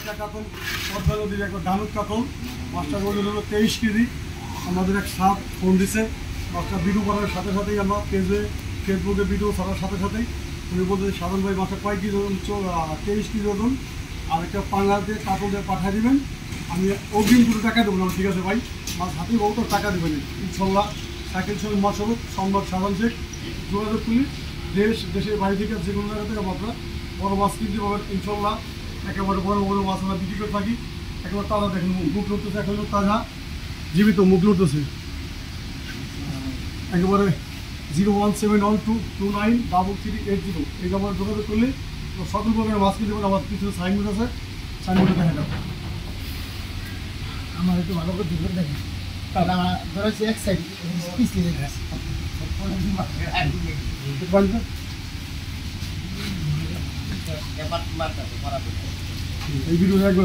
একটা কাতল পদ্মা নদীর একটা ডানুক কাতল, মাছটার ওজন হলো 23 কেজি। আমাদের এক সাপ ফোন দিছে, মাছটা ভিডিও করার সাথে সাথেই আমরা ফেসবুকে ভিডিও ছাড়ার সাথে সাথেই উনি বলতে সাধন ভাই মাছটা কয় কেজি ওজন, 23 কেজি ওজন, আর একটা পাঙ্গা দিয়ে কাতল দিয়ে পাঠিয়ে দেবেন, আমি অগ্রিম দুটো টাকা দেবো না। ঠিক আছে ভাই, মাছ হাতেই বহুত টাকা দেবেন ইনশাল্লাহ। সাইকেল সঙ্গে মাছ হবে সম্রাট সাধন শেখ, যোগাযোগ করি। দেশের বাইরে থেকে যে কোনো জায়গা থেকে আপনারা বড় মাছ কিনতে পাবেন ইনশাল্লাহ। একেবারে বড় বড় মাছ আমরা বিক্রি করে থাকি, একেবারে তাজা। দেখেন মুখ লড়তেছে, এখন তাজা জীবিত মুখ লড়তেছে। একেবারে 01712293380 এই নম্বরে যোগাযোগ করলে সকল প্রকারের মাছ কিনতে পারেন। আমার কিছু সাইনবোর্ড আছে, সাইনবোর্ডে দেখা যাবে। আমার একটু ভালো করে দুপুর দেখেন, তাহলে আমার ধরো এক সাইড পিছিয়ে এই ভিডিও একবার